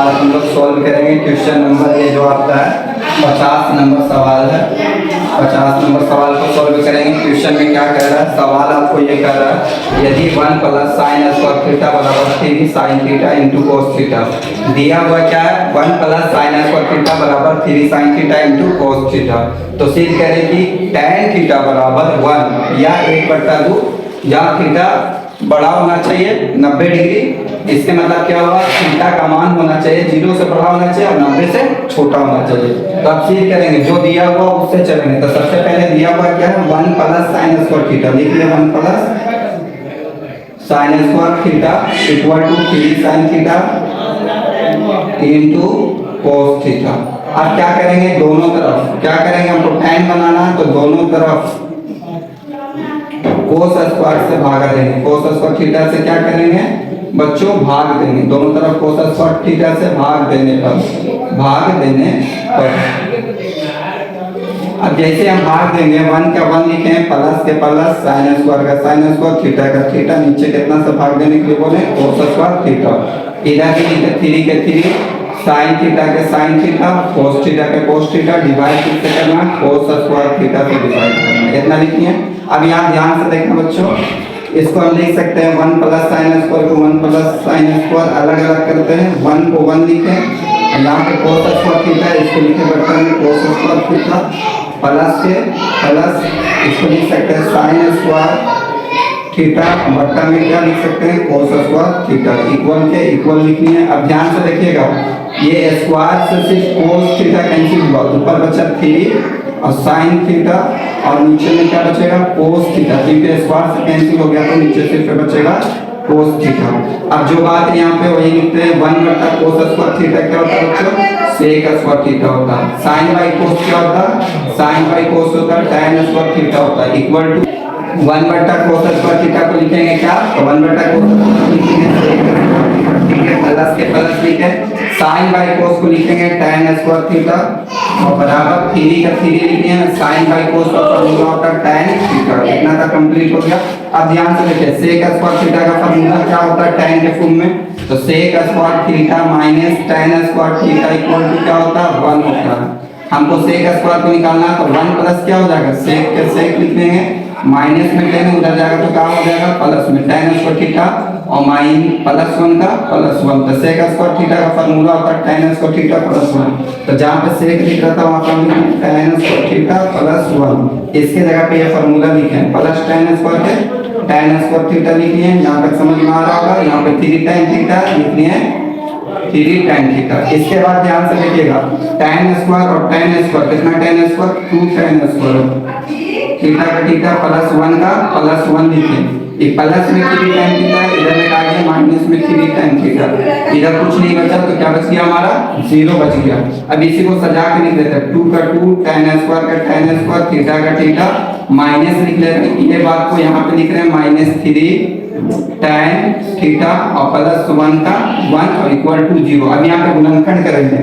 आज हम लोग सॉल्व करेंगे क्वेश्चन नंबर ये जो आपका है 50 नंबर सवाल है। 50 नंबर सवाल को सॉल्व करेंगे। क्वेश्चन में क्या कह रहा है, सवाल आपको ये कह रहा है यदि 1 प्लस साइन स्क्वायर थीटा बराबर 3 sine theta into cos theta दिया हुआ क्या है 1 प्लस साइन स्क्वायर थीटा बराबर 3 sine theta into cos theta. तो सीध करें कि tan थीटा बराबर 1 या 1/2 जहाँ थीटा बड़ा होना चाहिए 90 डिग्री, इसके मतलब क्या होगा थीटा का मान होना चाहिए 0 से बड़ा होना चाहिए और 90 से छोटा होना चाहिए। तो अब सीध करेंगे जो दिया हुआ उससे चलेंगे। तो सबसे पहले दिया हुआ क्या है 1 प्लस साइन स्क्वायर थीटा, लिखिए 1 plus sine square theta equal to 3 sine theta into cos theta. अब क्या करेंगे दोनों तरफ क्या करेंगे, हमको tan बनाना है तो दोनों तरफ कोस स्क्वायर से भाग देंगे। कोस स्क्वायर थीटा से क्या करेंगे बच्चों भाग देंगे, दोनों तरफ कोस स्क्वायर थीटा से भाग देने पर अब जैसे हम भाग देंगे 1 का 1 लिखे हैं प्लस के प्लस साइन स्क्वायर का साइन स्क्वायर थीटा का थीटा, नीचे कितना से भाग देने के लिए बोले कोस स्क्वायर थीटा, इधर भी लिखे 3 के 3 साइन थीटा के साइन थीटा कोस थीटा के कोस थीटा डिवाइड किससे करना कोस स्क्वायर थीटा से डिवाइड करना, इतना लिखिए। अब यहाँ ध्यान से देखना बच्चों, इसको हम लिख सकते हैं 1 प्लस साइन स्क्वायर को 1 प्लस साइन स्क्वायर अलग अलग करते हैं, 1 को 1 लिखें, यहाँ पे कोस स्क्वायर थीटा इसको लिखे बर्तन में कोस स्क्वायर थीटा प्लस के प्लस इसको लिख सकते हैं साइन स्क्वायर थीटा बट्टा में क्या लिख सकते हैं कोस स्क्वायर थीटा इक्वल के इक्वल लिखनी है। अब ध्यान से देखिएगा ये स्क्वायर से सिर्फ कोस थीटा कैंसिल हुआ, ऊपर बचा 3 और साइन थीटा और नीचे में क्या बचेगा कोस थीटा, क्योंकि स्क्वायर से कैंसिल हो गया तो नीचे सिर्फ बचेगा कोस थीटा। अब जो बात यहाँ पे वही लिखते हैं 1 कोस स्क्वायर थीटा क्या होता है बच्चों सेक स्क्वायर थीटा होता है, साइन बाई कोस क्या होता है साइन बाई कोस होता है tan स्क्वायर थीटा होता है equal to 1 cos square theta को लिखेंगे क्या तो 1 कोस लिखेंगे प्लस के प्लस लिखे साइन बाई कोस को लिखेंगे tan स्क्वायर थीटा और बराबर 3 का 3 लिखे हैं साइन बाई कोस का फॉर्मूला होता है tan थीटा। इतना का कंप्लीट हो गया। अब ध्यान से देखिए सेक स्क्वायर थीटा का फॉर्मूला क्या होता है tan के फॉर्म में, तो sec square theta minus tan square theta equal to क्या होता है 1 होता है। हमको सेक स्क्वायर को निकालना है तो 1 प्लस क्या हो जाएगा सेक के सेक लिख लेंगे, माइनस में टेन उधर जाएगा तो क्या हो जाएगा प्लस में tan स्क्वायर थीटा और माइन प्लस 1 का प्लस 1, तो सेक स्क्वायर थीटा का फॉर्मूला होता है tan स्क्वायर थीटा प्लस 1। तो जहाँ पे सेक लिख रहा था वहाँ पर हमने tan स्क्वायर थीटा प्लस 1, इसके जगह पे ये फॉर्मूला लिखे हैं प्लस tan स्क्वायर के tan स्क्वायर थीटा लिख लिए। यहाँ तक समझ में आ रहा होगा, यहाँ पे 3 tan थीटा लिख लिए 3 tan थीटा। इसके बाद ध्यान से देखिएगा tan स्क्वायर और tan स्क्वायर कितना tan square 2 tan square theta का थीटा प्लस 1 का प्लस 1 लिखे, एक प्लस में 3 tan थीटा इधर में आ गया माइनस में 3 tan थीटा, इधर कुछ नहीं बचा तो क्या बच गया हमारा 0 बच गया। अब इसी को सजा के लिख देते हैं 2 का 2 tan स्क्वायर का tan स्क्वायर थीटा का थीटा माइनस लिख लेते हैं, ये बात को यहाँ पे लिख रहे हैं -3 tan थीटा और प्लस 1 का 1 और इक्वल टू 0। अब यहाँ पे गुणनखंड करेंगे,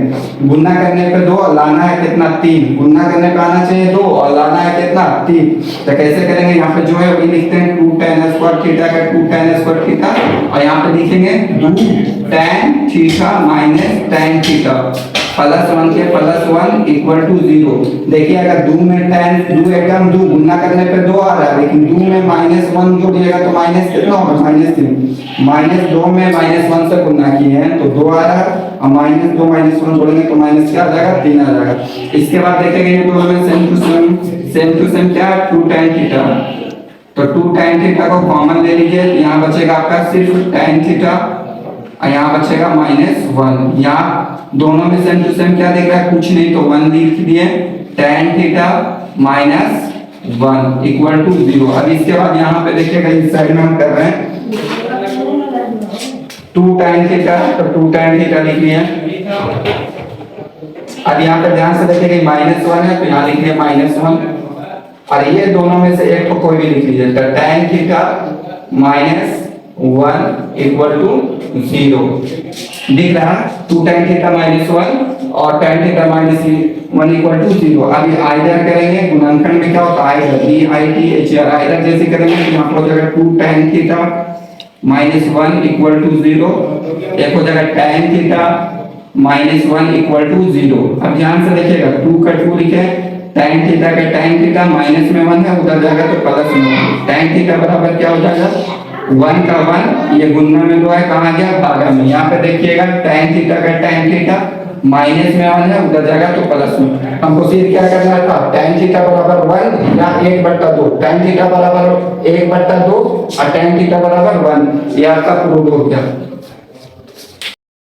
गुणा करने पे 2 और लाना है कितना 3, गुणा करने पे आना चाहिए 2 और लाना है कितना 3। तो कैसे करेंगे यहाँ पे जो है वही लिखते हैं 2 tan स्क्वायर थीटा का 2 tan स्क्वायर थीटा और यहाँ पे लिखेंगे 2 tan theta minus tan theta plus 1 के प्लस 1 इक्वल टू 0। देखिए अगर 2 में tan 2 एकदम 2 गुणा करने पे 2 आ रहा है, लेकिन 2 में -1 जोड़िएगा तो माइनस कितना होगा -3, -2 में -1 से गुणा किए हैं तो 2 आ रहा है और -2 -1 जोड़ेंगे तो माइनस क्या आ जाएगा 3 आ जाएगा। इसके बाद देखेंगे ये दोनों में सेम टू सेम क्या है 2 tan थीटा, तो 2 tan थीटा को कॉमन ले लीजिए, यहाँ बचेगा आपका सिर्फ tan थीटा और यहाँ बचेगा -1। यहाँ दोनों में सेम टू सेम क्या देख रहा है कुछ नहीं तो 1 लिख दिए tan थीटा -1 इक्वल टू 0। अब इसके बाद यहाँ पे देखिएगा इस साइड में हम कर रहे हैं 2 tan थीटा तो 2 tan थीटा लिख लिए। अब यहाँ पे ध्यान से देखिएगा -1 है तो यहाँ लिख लिए -1 और ये दोनों में से एक को कोई भी लिख लीजिए तो tan थीटा -1 इक्वल टू 0 दिख रहा है 2 tan थीटा -1 और tan थीटा -1 इक्वल टू 0। अब ये आइडर करेंगे गुणनखंड में क्या होता है आइडर DITHR आइडर जैसे करेंगे तो यहाँ पर हो जाएगा 2 tan थीटा -1 इक्वल टू 0, एक हो जाएगा tan थीटा -1 इक्वल टू 0। अब ध्यान से देखिएगा 2 का 2 लिखे, tan थीटा का tan थीटा माइनस में 1 है, उधर जाएगा तो प्लस में 1। tan थीटा बराबर क्या हो जाएगा 1 का 1, ये गुणा में लो है, कहाँ गया भागा में। यहाँ पे देखिएगा tan थीटा का tan थीटा माइनस में 1 है, उधर जाएगा तो प्लस में। हमको सीधे क्या करना था, tan थीटा बराबर 1 या 1/2, tan थीटा बराबर 1/2 और tan थीटा बराबर 1, ये आपका प्रूव हो गया।